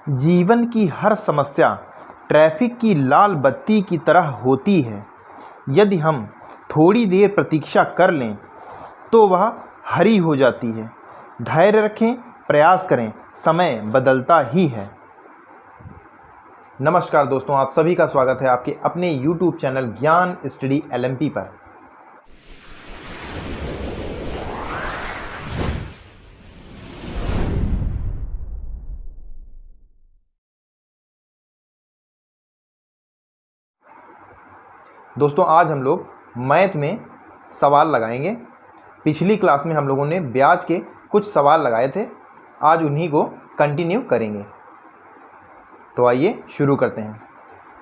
जीवन की हर समस्या ट्रैफिक की लाल बत्ती की तरह होती है। यदि हम थोड़ी देर प्रतीक्षा कर लें तो वह हरी हो जाती है। धैर्य रखें, प्रयास करें, समय बदलता ही है। नमस्कार दोस्तों, आप सभी का स्वागत है आपके अपने YouTube चैनल ज्ञान स्टडी LMP पर। दोस्तों, आज हम लोग मैथ में सवाल लगाएंगे। पिछली क्लास में हम लोगों ने ब्याज के कुछ सवाल लगाए थे, आज उन्हीं को कंटिन्यू करेंगे। तो आइए शुरू करते हैं।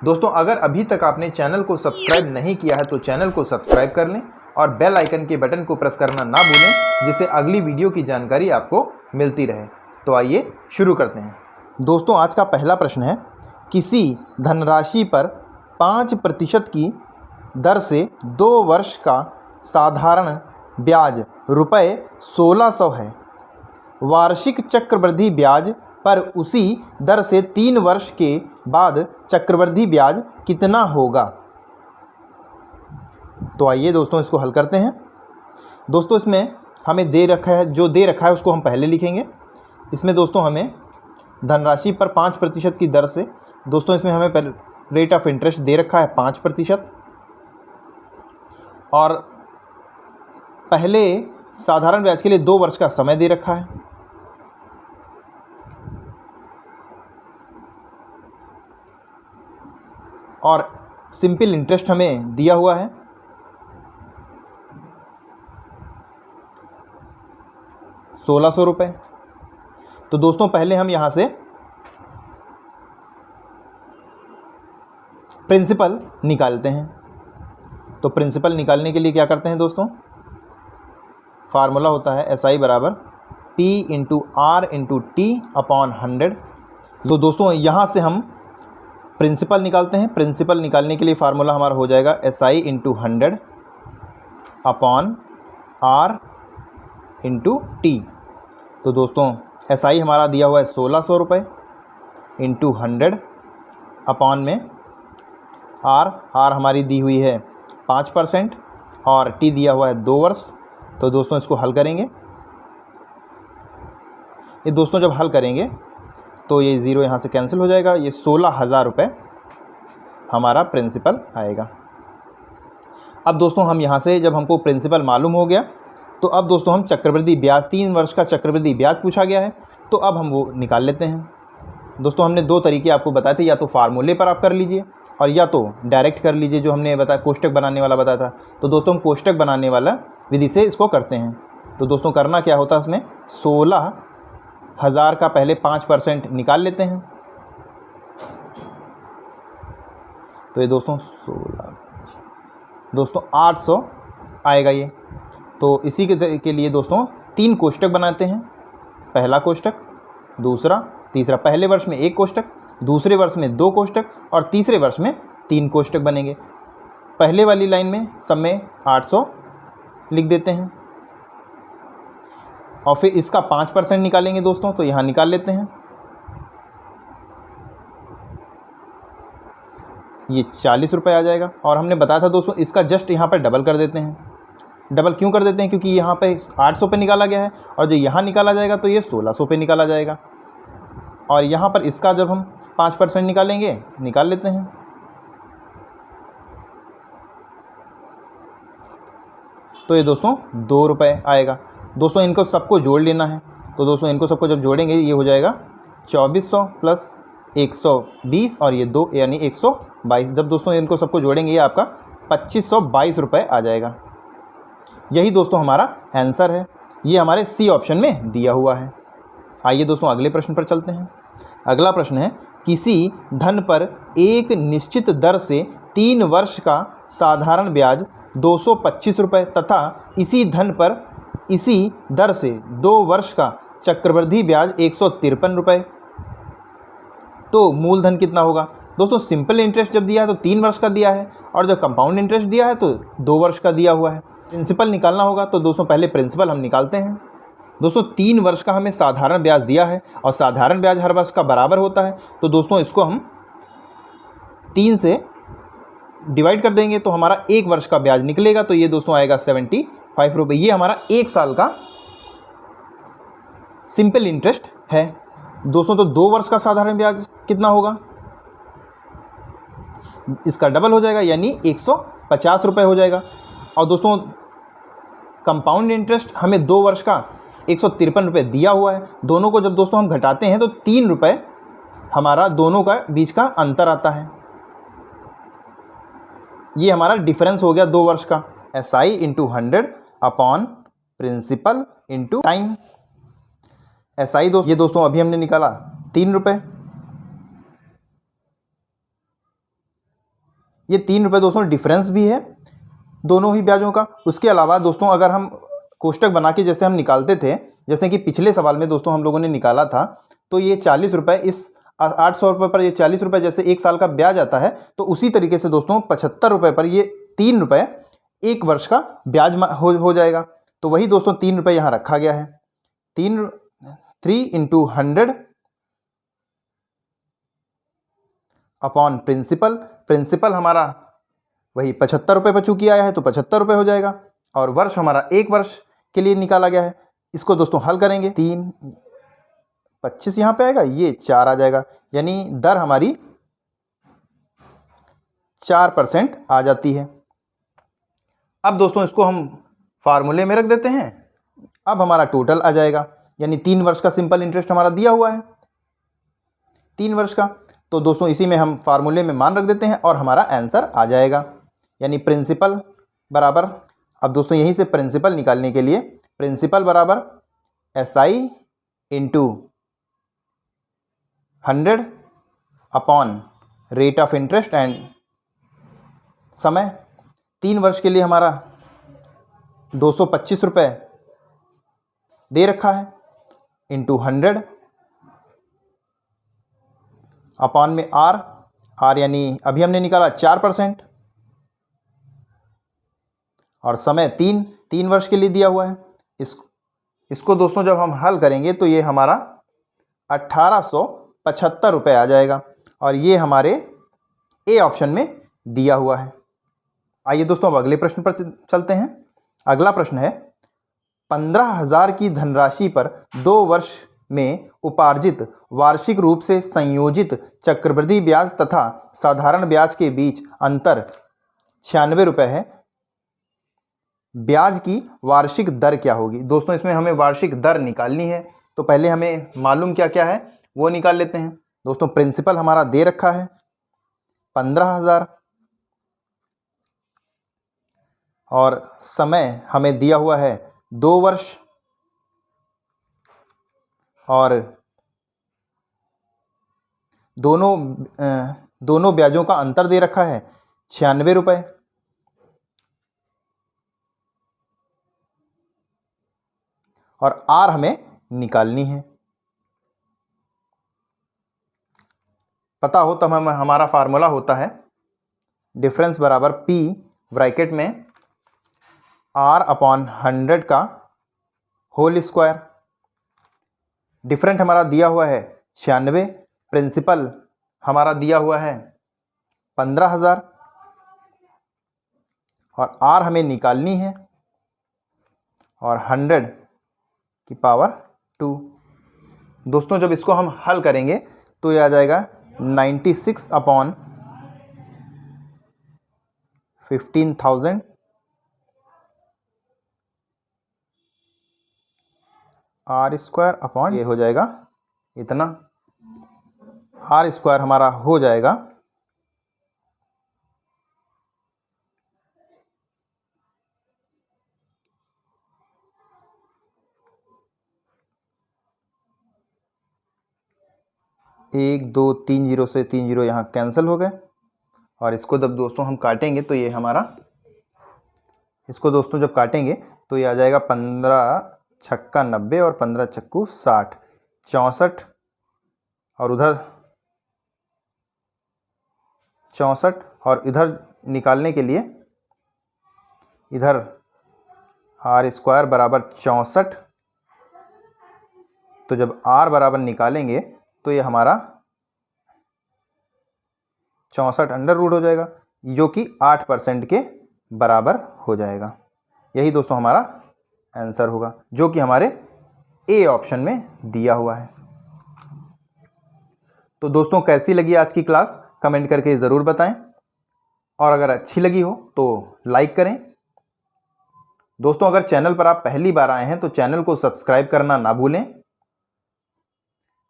दोस्तों, अगर अभी तक आपने चैनल को सब्सक्राइब नहीं किया है तो चैनल को सब्सक्राइब कर लें और बेल आइकन के बटन को प्रेस करना ना भूलें, जिससे अगली वीडियो की जानकारी आपको मिलती रहे। तो आइए शुरू करते हैं। दोस्तों, आज का पहला प्रश्न है, किसी धनराशि पर 5% की दर से 2 वर्ष का साधारण ब्याज रुपये 1600 है। वार्षिक चक्रवृद्धि ब्याज पर उसी दर से 3 वर्ष के बाद चक्रवृद्धि ब्याज कितना होगा? तो आइए दोस्तों इसको हल करते हैं। दोस्तों, इसमें हमें दे रखा है, जो दे रखा है उसको हम पहले लिखेंगे। इसमें दोस्तों हमें धनराशि पर 5% की दर से, दोस्तों इसमें हमें रेट ऑफ इंटरेस्ट दे रखा है 5%, और पहले साधारण ब्याज के लिए 2 वर्ष का समय दे रखा है। और सिंपल इंटरेस्ट हमें दिया हुआ है 1600 रुपये। तो दोस्तों पहले हम यहाँ से प्रिंसिपल निकालते हैं। तो प्रिंसिपल निकालने के लिए क्या करते हैं दोस्तों, फार्मूला होता है SI बराबर P into R into T upon 100। तो दोस्तों यहाँ से हम प्रिंसिपल निकालते हैं। प्रिंसिपल निकालने के लिए फार्मूला हमारा हो जाएगा SI into 100 upon R into T। तो दोस्तों SI हमारा दिया हुआ है 1600 रुपये इंटू 100 अपॉन में R हमारी दी हुई है 5% और T दिया हुआ है 2 वर्ष। तो दोस्तों इसको हल करेंगे। ये दोस्तों जब हल करेंगे तो ये 0 यहाँ से कैंसिल हो जाएगा। ये 16,000 रुपये हमारा प्रिंसिपल आएगा। अब दोस्तों हम यहाँ से, जब हमको प्रिंसिपल मालूम हो गया, तो अब दोस्तों हम चक्रवृद्धि ब्याज, 3 वर्ष का चक्रवृद्धि ब्याज पूछा गया है, तो अब हम वो निकाल लेते हैं। दोस्तों हमने 2 तरीके आपको बताए थे, या तो फार्मूले पर आप कर लीजिए और या तो डायरेक्ट कर लीजिए, जो हमने बताया कोष्टक बनाने वाला बताया था। तो दोस्तों हम कोष्टक बनाने वाला विधि से इसको करते हैं। तो दोस्तों करना क्या होता है, इसमें 16,000 का पहले 5% निकाल लेते हैं। तो ये दोस्तों 16, दोस्तों 800 आएगा ये। तो इसी के लिए दोस्तों 3 कोष्टक बनाते हैं। पहला कोष्टक, दूसरा, तीसरा। पहले वर्ष में 1 कोष्टक, दूसरे वर्ष में 2 कोष्टक और तीसरे वर्ष में 3 कोष्टक बनेंगे। पहले वाली लाइन में सब में 800 लिख देते हैं और फिर इसका 5% निकालेंगे दोस्तों। तो यहाँ निकाल लेते हैं। ये 40 रुपये आ जाएगा। और हमने बताया था दोस्तों इसका जस्ट यहाँ पर डबल कर देते हैं। डबल क्यों कर देते हैं, क्योंकि यहाँ पे 800 पे निकाला गया है और जो यहाँ निकाला जाएगा तो ये 1600 पे निकाला जाएगा। और यहाँ पर इसका जब हम 5% निकालेंगे, निकाल लेते हैं। तो ये दोस्तों 2 रुपये आएगा। दोस्तों इनको सबको जोड़ लेना है। तो दोस्तों इनको सबको जब जोड़ेंगे ये हो जाएगा 2400 प्लस 120 और ये 2 यानी 122। जब दोस्तों इनको सबको जोड़ेंगे ये आपका 2522 रुपये आ जाएगा। यही दोस्तों हमारा आंसर है। ये हमारे C ऑप्शन में दिया हुआ है। आइए दोस्तों अगले प्रश्न पर चलते हैं। अगला प्रश्न है, किसी धन पर एक निश्चित दर से 3 वर्ष का साधारण ब्याज 225 रुपये तथा इसी धन पर इसी दर से 2 वर्ष का चक्रवृद्धि ब्याज 153 रुपये, तो मूलधन कितना होगा? दोस्तों सिंपल इंटरेस्ट जब दिया है तो 3 वर्ष का दिया है और जब कंपाउंड इंटरेस्ट दिया है तो 2 वर्ष का दिया हुआ है। प्रिंसिपल निकालना होगा। तो दोस्तों पहले प्रिंसिपल हम निकालते हैं। दोस्तों 3 वर्ष का हमें साधारण ब्याज दिया है और साधारण ब्याज हर वर्ष का बराबर होता है, तो दोस्तों इसको हम 3 से डिवाइड कर देंगे तो हमारा 1 वर्ष का ब्याज निकलेगा। तो ये दोस्तों आएगा 75 रुपये। ये हमारा 1 साल का सिंपल इंटरेस्ट है। दोस्तों तो 2 वर्ष का साधारण ब्याज कितना होगा, इसका डबल हो जाएगा यानी 150 रुपये हो जाएगा। और दोस्तों कंपाउंड इंटरेस्ट हमें 2 वर्ष का 153 रुपये दिया हुआ है। दोनों को जब दोस्तों हम घटाते हैं तो 3 रुपये हमारा दोनों का बीच का अंतर आता है। ये हमारा डिफरेंस हो गया 2 वर्ष का। SI into 100 upon principal into time. SI ये दोस्तों अभी हमने निकाला 3 रुपये। ये 3 रुपये दोस्तों डिफरेंस भी है दोनों ही ब्याजों का। उसके अलावा दोस्तों अगर हम कोष्टक बना के जैसे हम निकालते थे, जैसे कि पिछले सवाल में दोस्तों हम लोगों ने निकाला था, तो ये 40 रुपये, इस 800 रुपये पर ये 40 रुपये जैसे 1 साल का ब्याज आता है, तो उसी तरीके से दोस्तों 75 रुपये पर ये 3 रुपये 1 वर्ष का ब्याज हो जाएगा। तो वही दोस्तों 3 रुपये यहाँ रखा गया है। 3 इंटू 100 अपॉन प्रिंसिपल हमारा वही 75 रुपये पर चूंकि आया है तो 75 रुपये हो जाएगा। और वर्ष हमारा 1 वर्ष के लिए निकाला गया है। इसको दोस्तों हल करेंगे, 3 25 यहाँ पे आएगा, ये 4 आ जाएगा, यानी दर हमारी 4% आ जाती है। अब दोस्तों इसको हम फार्मूले में रख देते हैं। अब हमारा टोटल आ जाएगा, यानी 3 वर्ष का सिंपल इंटरेस्ट हमारा दिया हुआ है 3 वर्ष का। तो दोस्तों इसी में हम फार्मूले में मान रख देते हैं और हमारा आंसर आ जाएगा, यानी प्रिंसिपल बराबर। अब दोस्तों यहीं से प्रिंसिपल निकालने के लिए प्रिंसिपल बराबर SI into 100 upon rate of interest and समय। 3 वर्ष के लिए हमारा 225 रुपये दे रखा है, इंटू 100 अपॉन में R यानी अभी हमने निकाला 4%, और समय 3 वर्ष के लिए दिया हुआ है। इसको दोस्तों जब हम हल करेंगे तो ये हमारा 1875 रुपये आ जाएगा, और ये हमारे ए ऑप्शन में दिया हुआ है। आइए दोस्तों अब अगले प्रश्न पर चलते हैं। अगला प्रश्न है, 15,000 की धनराशि पर 2 वर्ष में उपार्जित वार्षिक रूप से संयोजित चक्रवृद्धि ब्याज तथा साधारण ब्याज के बीच अंतर 96 रुपये है। ब्याज की वार्षिक दर क्या होगी? दोस्तों इसमें हमें वार्षिक दर निकालनी है, तो पहले हमें मालूम क्या क्या है वो निकाल लेते हैं। दोस्तों प्रिंसिपल हमारा दे रखा है 15,000, और समय हमें दिया हुआ है 2 वर्ष, और दोनों ब्याजों का अंतर दे रखा है 96 रुपये। और R हमें निकालनी है। पता हो तब हमारा फार्मूला होता है डिफरेंस बराबर P ब्रैकेट में R अपॉन 100 का होल स्क्वायर। डिफरेंट हमारा दिया हुआ है 96, प्रिंसिपल हमारा दिया हुआ है 15,000, और R हमें निकालनी है, और 100 की पावर 2। दोस्तों जब इसको हम हल करेंगे तो ये आ जाएगा 96 अपॉन 15,000 R स्क्वायर अपॉन ये हो जाएगा इतना। R स्क्वायर हमारा हो जाएगा 1 2 3 0 से 3 0 यहाँ कैंसिल हो गए, और इसको जब दोस्तों हम काटेंगे तो ये हमारा, इसको दोस्तों जब काटेंगे तो ये आ जाएगा 15 छक्का 90 और 15 चक्कू 60, 64, और उधर 64, और इधर निकालने के लिए इधर R स्क्वायर बराबर 64 तो जब r बराबर निकालेंगे तो ये हमारा 64 अंडर रूट हो जाएगा, जो कि 8% के बराबर हो जाएगा। यही दोस्तों हमारा आंसर होगा, जो कि हमारे ए ऑप्शन में दिया हुआ है। तो दोस्तों कैसी लगी आज की क्लास, कमेंट करके ज़रूर बताएं, और अगर अच्छी लगी हो तो लाइक करें। दोस्तों अगर चैनल पर आप पहली बार आए हैं तो चैनल को सब्सक्राइब करना ना भूलें।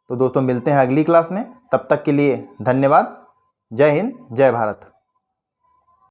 तो दोस्तों मिलते हैं अगली क्लास में, तब तक के लिए धन्यवाद। जय हिंद, जय भारत।